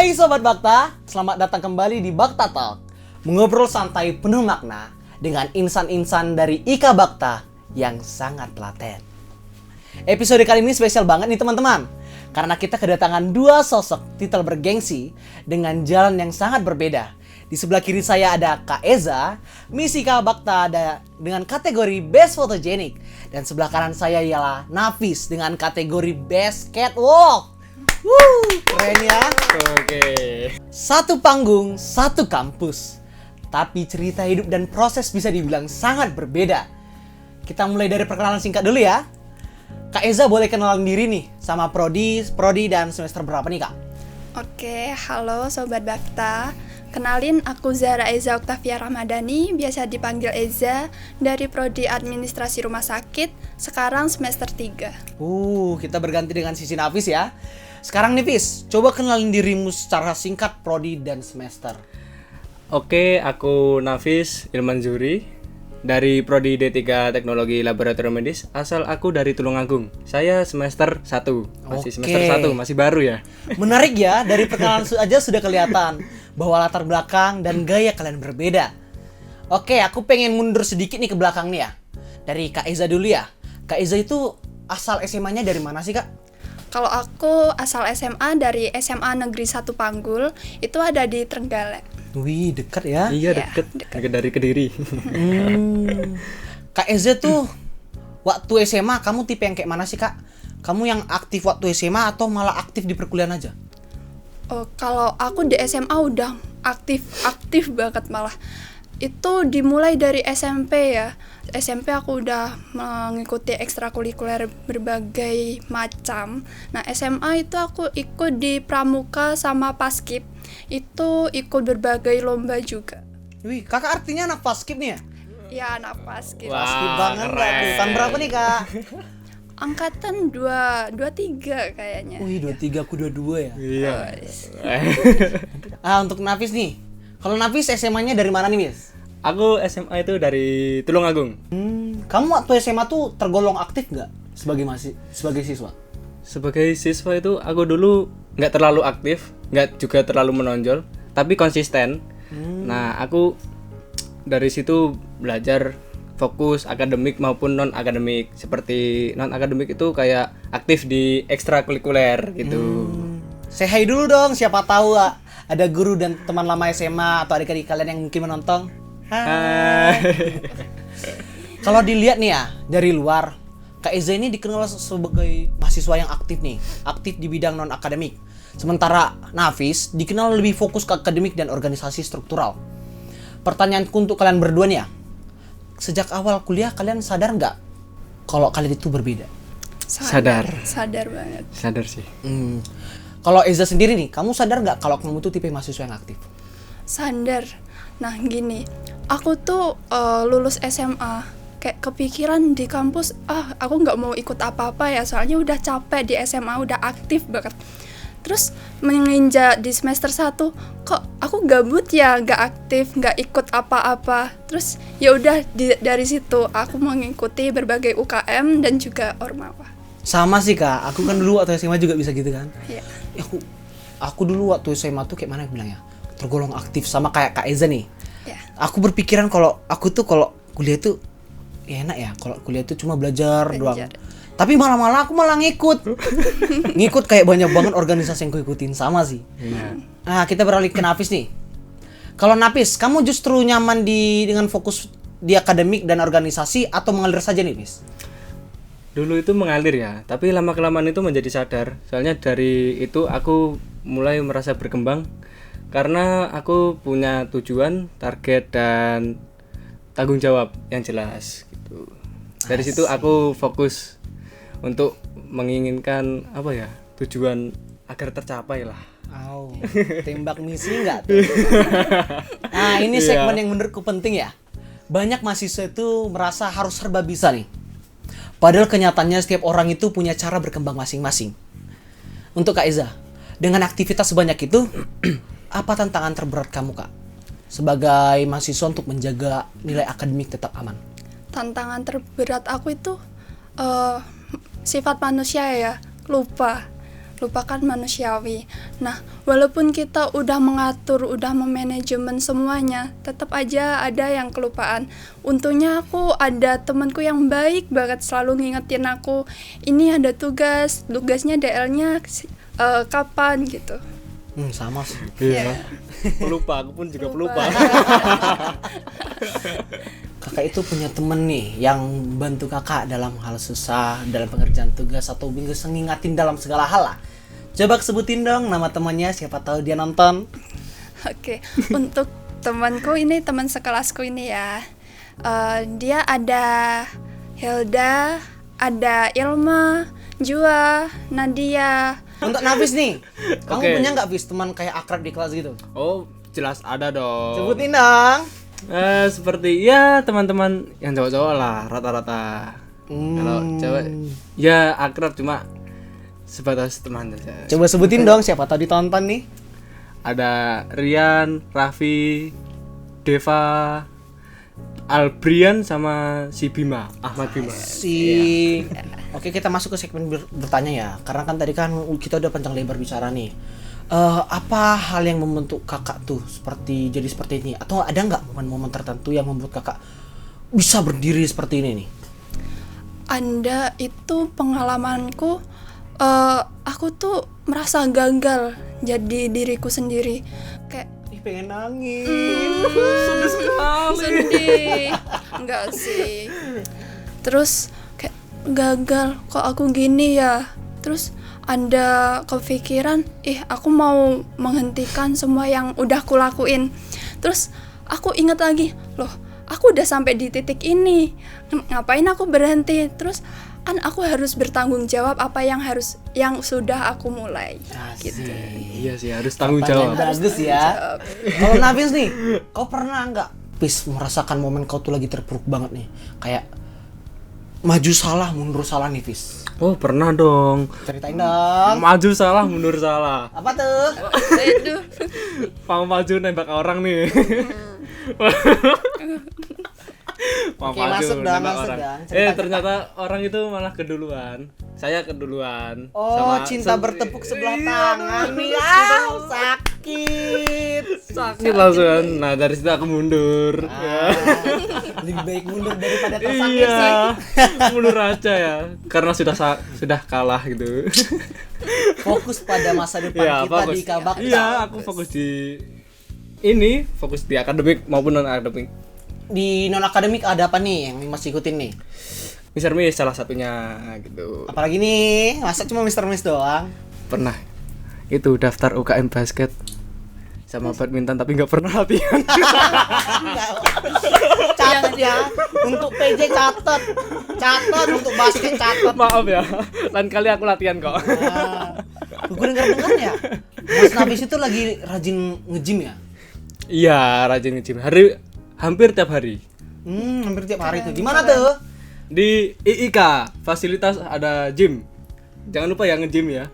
Hai Sobat Bakta, selamat datang kembali di Bakta Talk. Mengobrol santai penuh makna dengan insan-insan dari Ika Bakta yang sangat telaten. Episode kali ini spesial banget nih teman-teman, karena kita kedatangan dua sosok titel bergengsi dengan jalan yang sangat berbeda. Di sebelah kiri saya ada Kak Eza, Miss Ika Bakta dengan kategori Best Photogenic. Dan sebelah kanan saya ialah Nafis dengan kategori Best Catwalk. Keren ya. Oke. Satu panggung, satu kampus. Tapi cerita hidup dan proses bisa dibilang sangat berbeda. Kita mulai dari perkenalan singkat dulu ya. Kak Eza boleh kenalan diri nih sama Prodi dan semester berapa nih Kak? Oke, halo Sobat Bakta. Kenalin, aku Zahra Eza Oktavia Ramadhani, biasa dipanggil Eza, dari Prodi Administrasi Rumah Sakit, sekarang semester 3. Kita berganti dengan sisi Nafis ya. Sekarang nih Fis, coba kenalin dirimu secara singkat Prodi dan semester. Oke, aku Nafis Ilman Zuri dari Prodi D3 Teknologi Laboratorium Medis. Asal aku dari Tulungagung. Saya semester 1. Masih semester 1, masih baru ya. Menarik ya, dari perkenalan aja sudah kelihatan bahwa latar belakang dan gaya kalian berbeda. Oke, aku pengen mundur sedikit nih ke belakang nih ya. Dari Kak Eza dulu ya. Kak Eza itu asal SMA-nya dari mana sih Kak? Kalau aku asal SMA dari SMA Negeri 1 Panggul, itu ada di Trenggalek. Wih, dekat ya. Iya, Ya, dekat dari Kediri. Kak Eza tuh waktu SMA kamu tipe yang kayak mana sih Kak? Kamu yang aktif waktu SMA atau malah aktif di perkuliahan aja? Oh, kalau aku di SMA udah aktif banget malah. Itu dimulai dari SMP ya. SMP aku udah mengikuti ekstrakurikuler berbagai macam. Nah, SMA itu aku ikut di Pramuka sama Paskib. Itu ikut berbagai lomba juga. Wih, Kakak artinya anak paskib nih ya? Ya, anak Paskib. Wah. Paskib banget keren. Kak. Tahun berapa nih Kak? Angkatan 23 kayaknya. Wih, 23 aku 22 ya. Iya. Untuk Nafis nih. Kalau Nafis SMA-nya dari mana nih, Miss? Aku SMA itu dari Tulungagung. Kamu waktu SMA tuh tergolong aktif nggak sebagai siswa? Sebagai siswa itu aku dulu nggak terlalu aktif, nggak juga terlalu menonjol, tapi konsisten. Nah, aku dari situ belajar fokus akademik maupun non akademik. Seperti non akademik itu kayak aktif di ekstrakurikuler gitu. Say hi dulu dong, siapa tahu ada guru dan teman lama SMA atau adik-adik kalian yang mungkin menonton. Hai. Kalau dilihat nih ya dari luar, Kak Eza ini dikenal sebagai mahasiswa yang aktif nih, aktif di bidang non akademik. Sementara Nafis dikenal lebih fokus ke akademik dan organisasi struktural. Pertanyaanku untuk kalian berdua nih ya, sejak awal kuliah kalian sadar nggak kalau kalian itu berbeda? Sadar banget. Sadar sih. Kalau Eza sendiri nih, kamu sadar nggak kalau kamu tuh tipe mahasiswa yang aktif? Sadar. Nah, gini, aku tuh lulus SMA kayak kepikiran di kampus, aku nggak mau ikut apa-apa ya, soalnya udah capek di SMA, udah aktif banget. Terus menginjak di semester 1, kok aku gabut ya, nggak aktif, nggak ikut apa-apa. Terus ya udah dari situ aku mengikuti berbagai UKM dan juga Ormawa. Sama sih Kak, aku kan dulu waktu SMA juga bisa gitu kan. Iya. Aku dulu waktu SMA tuh kayak mana bilangnya, tergolong aktif sama kayak Kak Eza nih. Ya. Aku berpikiran kalau aku tuh kalau kuliah tuh ya enak ya, kalau kuliah tuh cuma belajar doang. Tapi malah aku ngikut kayak banyak banget organisasi yang aku ikutin, sama sih. Nah, kita beralih ke Nafis nih. Kalau Nafis, kamu justru nyaman dengan fokus di akademik dan organisasi atau mengalir saja nih, Nafis? Dulu itu mengalir ya, tapi lama-kelamaan itu menjadi sadar. Soalnya dari itu aku mulai merasa berkembang karena aku punya tujuan, target, dan tanggung jawab yang jelas gitu. Dari situ aku fokus untuk menginginkan tujuan agar tercapai lah. Tembak misi enggak tuh? Nah, ini segmen yang menurutku penting ya. Banyak mahasiswa itu merasa harus serba bisa nih. Padahal kenyataannya setiap orang itu punya cara berkembang masing-masing. Untuk Kak Eza, dengan aktivitas sebanyak itu, apa tantangan terberat kamu Kak? Sebagai mahasiswa untuk menjaga nilai akademik tetap aman. Tantangan terberat aku itu sifat manusia ya, lupa. lupakan manusiawi. Nah, walaupun kita udah mengatur, udah memanajemen semuanya, tetap aja ada yang kelupaan. Untungnya aku ada temanku yang baik banget, selalu ngingetin aku, ini ada tugasnya DL-nya kapan gitu. Sama sih. Iya. Pelupa, aku pun juga pelupa. Kakak itu punya temen nih yang bantu kakak dalam hal susah, dalam pengerjaan tugas atau bisa ngingatin dalam segala hal lah. Coba sebutin dong nama temannya, siapa tahu dia nonton. Oke, untuk temanku ini, teman sekelasku ini ya, dia ada Hilda, ada Ilma, Jua, Nadia. Untuk Nafis nih, kamu Oke. punya nggak Fis teman kayak akrab di kelas gitu? Oh, jelas ada dong. Sebutin dong. Seperti ya teman-teman yang cowok-cowok lah rata-rata. Kalau cewek ya akrab cuma sebatas teman saja. Coba sebutin dong, siapa tahu ditonton nih. Ada Rian, Raffi, Deva, Albrian sama si Bima, Ahmad Bima. Oke, kita masuk ke segmen bertanya ya. Karena kan tadi kan kita udah panjang lebar bicara nih. Apa hal yang membentuk kakak tuh jadi seperti ini? Atau ada nggak momen-momen tertentu yang membuat kakak bisa berdiri seperti ini nih? Anda itu pengalamanku, aku tuh merasa gagal jadi diriku sendiri, kayak Pengen nangis. Sedih sekali. sedih. Enggak sih. Terus kayak gagal, kok aku gini ya. Terus Anda kepikiran, aku mau menghentikan semua yang udah kulakuin. Terus aku ingat lagi, loh, aku udah sampai di titik ini, ngapain aku berhenti? Terus kan aku harus bertanggung jawab apa yang sudah aku mulai. Gitu. Iya sih harus tanggung jawab. Bagus ya. Kalau Nafis nih, kau pernah nggak merasakan momen kau tuh lagi terpuruk banget nih? Kayak maju salah, mundur salah nih Fis. Oh pernah dong. Ceritain dong. Maju salah, mundur salah. Apa tuh? Aduh. Mau maju nembak orang nih. Mau Oke, masuk dong, nembak masuk orang. dong. Cerita Ternyata orang itu malah keduluan. Saya keduluan. Oh, cinta bertepuk sebelah tangan nih. Sakit. Sakit langsung kan. Nah dari situ aku mundur. Ya. Lebih baik mundur daripada tersakit sih. Iya, mundur aja ya. Karena sudah kalah gitu. Fokus pada masa depan Iya, kita fokus. di Kabakta. Iya, aku fokus di akademik maupun non akademik. Di non akademik ada apa nih yang masih ikutin nih? Mr. Miss salah satunya gitu. Apalagi nih, masa cuma Mr. Miss doang? Pernah itu daftar UKM basket sama badminton tapi nggak pernah latihan. Catat ya, untuk PJ catat untuk basket catat. Maaf ya, lain kali aku latihan kok. Gue dengar ya, Mas Nafis itu lagi rajin nge-gym ya? Iya, rajin nge-gym. Hampir tiap hari. Hampir tiap hari tuh. Di mana tuh? Di IIK, fasilitas ada gym. Jangan lupa ya nge-gym ya.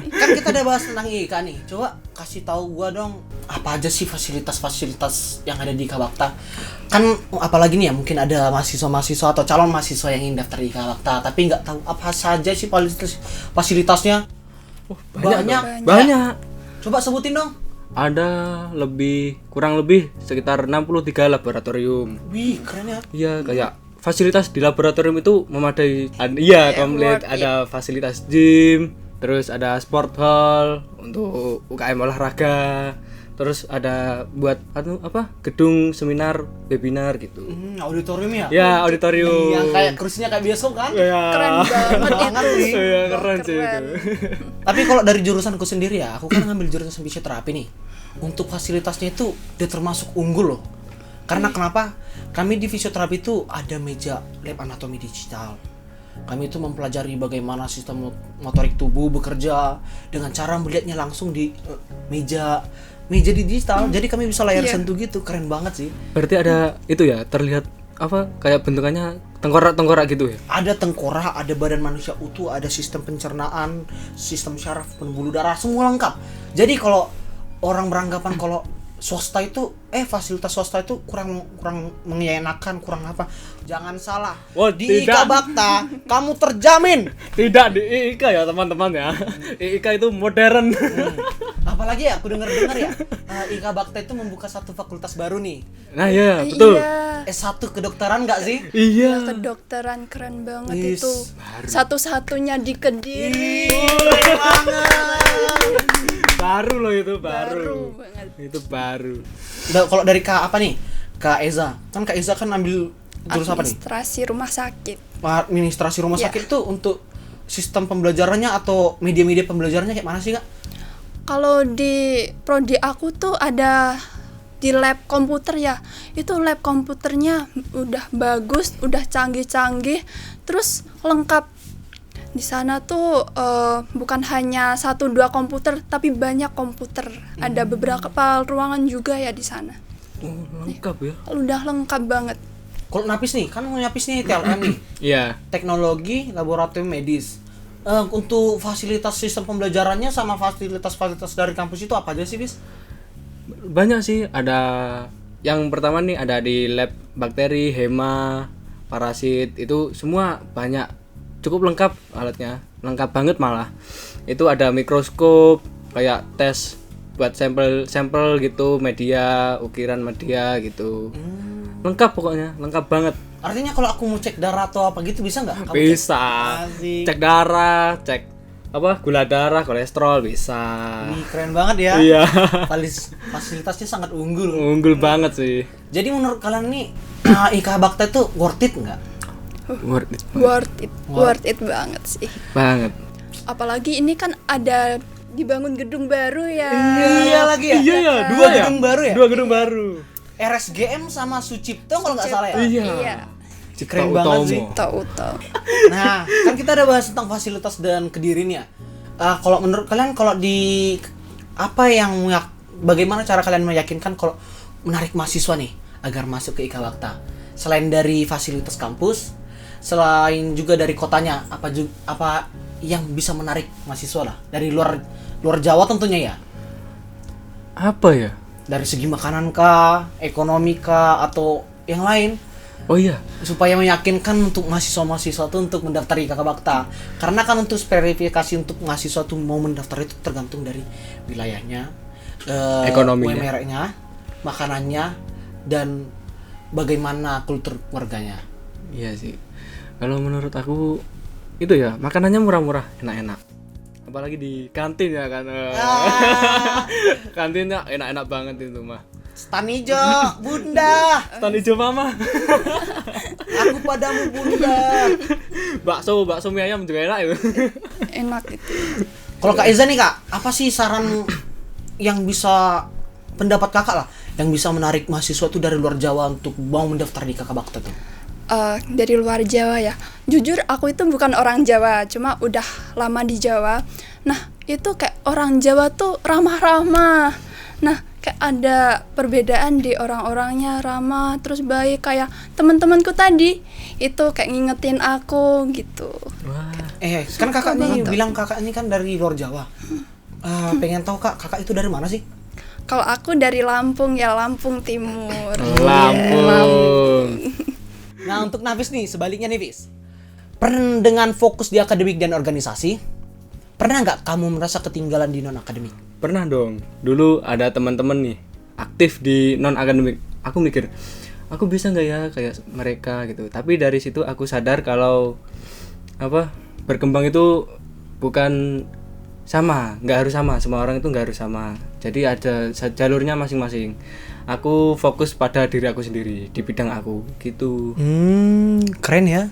Kan kita udah bahas tentang IK nih. Coba kasih tahu gua dong apa aja sih fasilitas-fasilitas yang ada di Kabakta. Kan apalagi nih ya, mungkin ada mahasiswa-mahasiswa atau calon mahasiswa yang ingin daftar di Kabakta tapi nggak tahu apa saja sih fasilitasnya. Banyak. Coba sebutin dong. Ada kurang lebih sekitar 63 laboratorium. Wih, keren ya. Iya, kayak fasilitas di laboratorium itu memadai. Iya, komplit. Ada fasilitas gym, terus ada sport hall untuk UKM olahraga. Terus ada buat gedung seminar, webinar gitu. Auditorium ya? Ya, auditorium. Yang kayak kursinya kayak bioskop kan? Ya. Keren banget itu. Iya, keren sih Keren. itu. Tapi kalau dari jurusanku sendiri ya, aku kan ngambil jurusan fisioterapi nih. Untuk fasilitasnya itu dia termasuk unggul loh. Karena kenapa? Kami di fisioterapi itu ada meja lab anatomi digital. Kami itu mempelajari bagaimana sistem motorik tubuh bekerja dengan cara melihatnya langsung di meja digital. Jadi kami bisa layar sentuh gitu. Keren banget sih. Berarti ada itu ya, terlihat kayak bentukannya tengkorak-tengkorak gitu ya. Ada tengkorak, ada badan manusia utuh, ada sistem pencernaan, sistem syaraf, pembuluh darah, semua lengkap. Jadi kalau orang beranggapan kalau swasta itu fasilitas swasta itu kurang mengenakan, kurang apa. Jangan salah. Oh, di tidak. IKA Bakta kamu terjamin. Tidak di IIK ya teman-teman ya. IIK itu modern. Apalagi ya aku dengar-dengar ya, IKA Bakta itu membuka satu fakultas baru nih. Nah ya betul. Iya. S1 kedokteran nggak sih? Ya, Iya. kedokteran keren banget Is, itu. Satu-satunya di Kediri. Keren banget. Baru loh itu baru. banget. Itu baru. Kalau dari Kak apa nih? Kak Eza. Kan Kak Eza kan ambil jurusan apa nih? Administrasi rumah sakit. Administrasi rumah Ya. sakit itu untuk sistem pembelajarannya atau media-media pembelajarannya kayak mana sih, Kak? Kalau di prodi aku tuh ada di lab komputer ya. Itu lab komputernya udah bagus, udah canggih-canggih, terus lengkap. Di sana tuh bukan hanya 1-2 komputer, tapi banyak komputer. Ada beberapa ruangan juga ya di sana. Oh, lengkap ya. Udah lengkap banget. Kalau Napis nih, kan Napis nih TLM nih. Iya. Teknologi Laboratorium Medis. Untuk fasilitas sistem pembelajarannya sama fasilitas-fasilitas dari kampus itu apa aja sih, Bis? Banyak sih, ada yang pertama nih ada di lab bakteri, hema, parasit, itu semua banyak. Cukup lengkap alatnya, lengkap banget malah. Itu ada mikroskop, kayak tes buat sampel gitu, media, ukiran media gitu. Lengkap pokoknya, lengkap banget. Artinya kalau aku mau cek darah atau apa gitu bisa nggak? Kamu Bisa. Asik. Cek darah, cek apa? Gula darah, kolesterol bisa. Wih, keren banget ya. Iya. Fasilitasnya sangat unggul. Unggul banget sih. Jadi menurut kalian nih IKA Bakta itu worth it nggak? Worth it banget sih. Banget. Apalagi ini kan ada dibangun gedung baru ya. Iya lagi ya. Iya ya, Dua gedung baru ya? Dua gedung baru. RSGM sama Sucipto kalau nggak salah ya. Iya. Keren banget sih. Tahu. Nah, kan kita ada bahas tentang fasilitas dan Kedirinya. Kalau menurut kalian kalau di apa yang bagaimana cara kalian meyakinkan kalau menarik mahasiswa nih agar masuk ke IKA Bakta? Selain dari fasilitas kampus, selain juga dari kotanya, apa yang bisa menarik mahasiswa lah dari luar Jawa tentunya ya. Apa ya? Dari segi makanan kah, ekonomi kah, atau yang lain. Oh iya. Supaya meyakinkan untuk mahasiswa-mahasiswa itu untuk mendaftar di IKA Bakta. Karena kan untuk verifikasi untuk mahasiswa itu mau mendaftar itu tergantung dari wilayahnya, Ekonominya. UMR-nya, makanannya, dan bagaimana kultur keluarganya. Iya sih. Kalau menurut aku itu ya, makanannya murah-murah, enak-enak. Apalagi di kantin ya kan. Kantinnya enak-enak banget itu mah. Stan ijo, bunda. Stan hijau mama. Aku padamu bunda. bakso mie ayam juga enak itu. Enak itu. Kalau Kak Eza nih Kak, apa sih saran yang bisa pendapat Kakak lah yang bisa menarik mahasiswa tuh dari luar Jawa untuk mau mendaftar di IKA Bakta tuh? Dari luar Jawa ya. Jujur aku itu bukan orang Jawa, cuma udah lama di Jawa. Nah, itu kayak orang Jawa tuh ramah-ramah. Nah, kayak ada perbedaan di orang-orangnya ramah terus baik, kayak teman-temanku tadi itu kayak ngingetin aku gitu. Wah. Kan kakak nih banget. bilang kakak ini kan dari luar Jawa. Pengen tahu kakak itu dari mana sih? Kalau aku dari Lampung ya, Lampung Timur. Lampung. Nah untuk Nafis nih sebaliknya nih Fis. Pernah dengan fokus di akademik dan organisasi, pernah nggak kamu merasa ketinggalan di non akademik? Pernah dong. Dulu ada teman-teman nih aktif di non akademik. Aku mikir, aku bisa nggak ya kayak mereka gitu. Tapi dari situ aku sadar kalau berkembang itu bukan sama, nggak harus sama. Semua orang itu nggak harus sama. Jadi ada jalurnya masing-masing. Aku fokus pada diri aku sendiri di bidang aku gitu. Keren ya.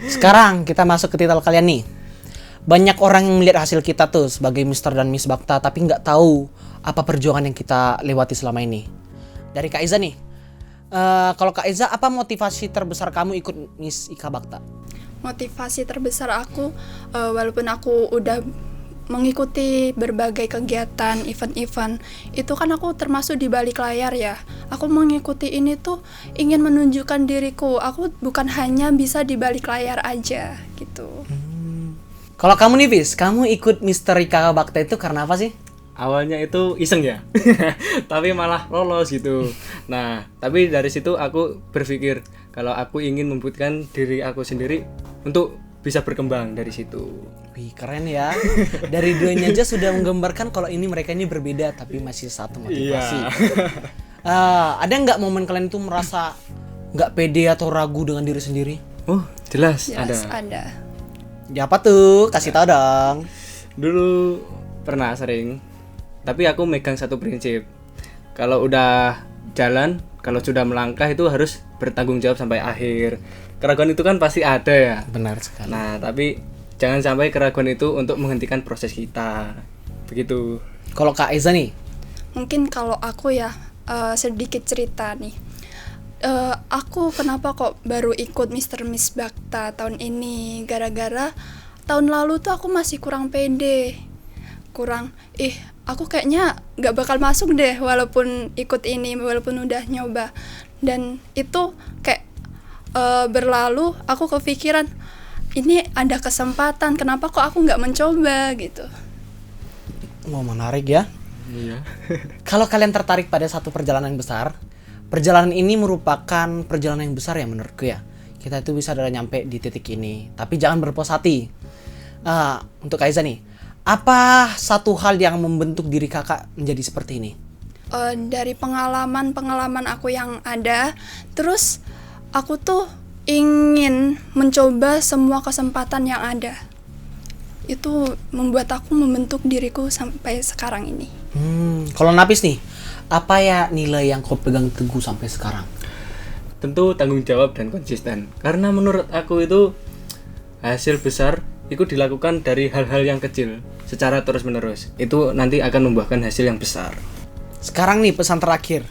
Sekarang kita masuk ke titel kalian nih. Banyak orang yang melihat hasil kita tuh sebagai Mr. dan Miss Bakta, tapi nggak tahu apa perjuangan yang kita lewati selama ini. Dari Kak Iza nih, kalau Kak Iza, apa motivasi terbesar kamu ikut Miss IKA Bakta? Motivasi terbesar aku, walaupun aku udah mengikuti berbagai kegiatan, event-event, itu kan aku termasuk di balik layar ya. Aku mengikuti ini tuh ingin menunjukkan diriku. Aku bukan hanya bisa di balik layar aja gitu. Kalau kamu nih Fis, kamu ikut Mr. IKA Bakta itu karena apa sih? awalnya itu iseng ya. Tapi malah lolos gitu. Nah, tapi dari situ aku berpikir kalau aku ingin membuktikan diri aku sendiri untuk bisa berkembang dari situ. Wih, keren ya. Dari duanya aja sudah menggambarkan kalau mereka ini berbeda tapi masih satu motivasi. Ada nggak momen kalian itu merasa nggak pede atau ragu dengan diri sendiri? Oh, jelas Jelas ada. ada. Ya apa tuh? Kasih tahu dong. Dulu pernah sering, tapi aku megang satu prinsip. Kalau udah jalan, kalau sudah melangkah itu harus bertanggung jawab sampai akhir. Keraguan itu kan pasti ada ya. Benar sekali. Nah, tapi jangan sampai keraguan itu untuk menghentikan proses kita. Begitu. Kalau Kak Eza nih, Mungkin kalau aku ya sedikit cerita nih. Aku kenapa kok baru ikut Mr. Miss Bakta tahun ini? Gara-gara tahun lalu tuh aku masih kurang pede. Aku kayaknya gak bakal masuk deh walaupun ikut ini, walaupun udah nyoba. Dan itu kayak berlalu, aku kepikiran, ini ada kesempatan, kenapa kok aku gak mencoba gitu. mau menarik ya. Iya. Kalau kalian tertarik pada satu perjalanan yang besar, perjalanan ini merupakan perjalanan yang besar ya menurutku ya. Kita itu bisa udah nyampe di titik ini, tapi jangan berpuas hati. Untuk Kaiza nih, apa satu hal yang membentuk diri kakak menjadi seperti ini? Dari pengalaman aku yang ada, terus aku tuh ingin mencoba semua kesempatan yang ada. Itu membuat aku membentuk diriku sampai sekarang ini. Kalau Nafis nih, apa ya nilai yang kau pegang teguh sampai sekarang? Tentu tanggung jawab dan konsisten. Karena menurut aku itu hasil besar itu dilakukan dari hal-hal yang kecil secara terus-menerus. Itu nanti akan membuahkan hasil yang besar. Sekarang nih pesan terakhir.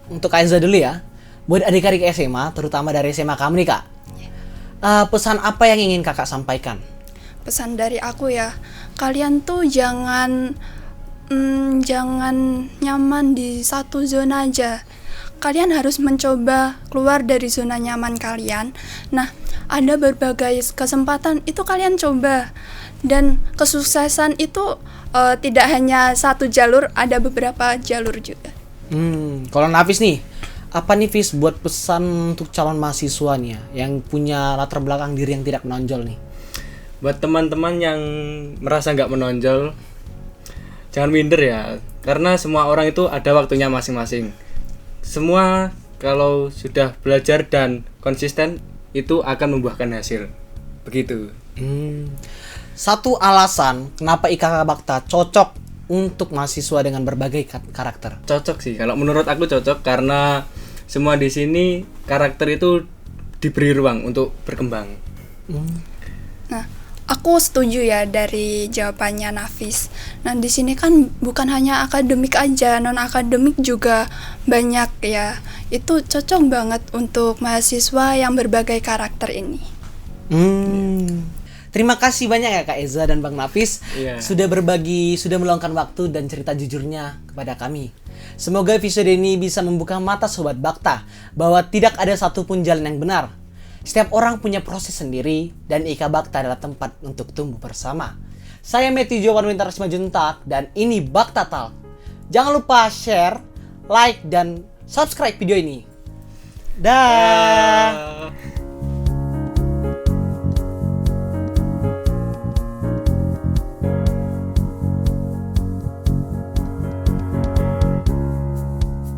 Untuk Kaiza dulu ya. Buat adik-adik SMA, terutama dari SMA kamu nih Kak. Pesan apa yang ingin kakak sampaikan? Pesan dari aku ya, kalian tuh jangan nyaman di satu zona aja. Kalian harus mencoba keluar dari zona nyaman kalian. Nah, ada berbagai kesempatan itu kalian coba. Dan kesuksesan itu tidak hanya satu jalur, ada beberapa jalur juga. Kalau Nafis nih, apa nih Fis buat pesan untuk calon mahasiswanya yang punya latar belakang diri yang tidak menonjol nih? Buat teman-teman yang merasa nggak menonjol, jangan minder ya. Karena semua orang itu ada waktunya masing-masing. Semua kalau sudah belajar dan konsisten itu akan membuahkan hasil. Begitu. Satu alasan kenapa IKK Bakta cocok untuk mahasiswa dengan berbagai karakter. Cocok sih. Kalau menurut aku cocok karena semua di sini karakter itu diberi ruang untuk berkembang. Nah, aku setuju ya dari jawabannya Nafis. Nah, di sini kan bukan hanya akademik aja, non akademik juga banyak ya. Itu cocok banget untuk mahasiswa yang berbagai karakter ini. Terima kasih banyak ya Kak Eza dan Bang Nafis sudah berbagi, sudah meluangkan waktu dan cerita jujurnya kepada kami. Semoga episode ini bisa membuka mata Sobat Bakta bahwa tidak ada satupun jalan yang benar. Setiap orang punya proses sendiri dan IKA Bakta adalah tempat untuk tumbuh bersama. Saya Matthew Jovan Winter Simajuntak dan ini Bakta Talk. Jangan lupa share, like, dan subscribe video ini. Dah.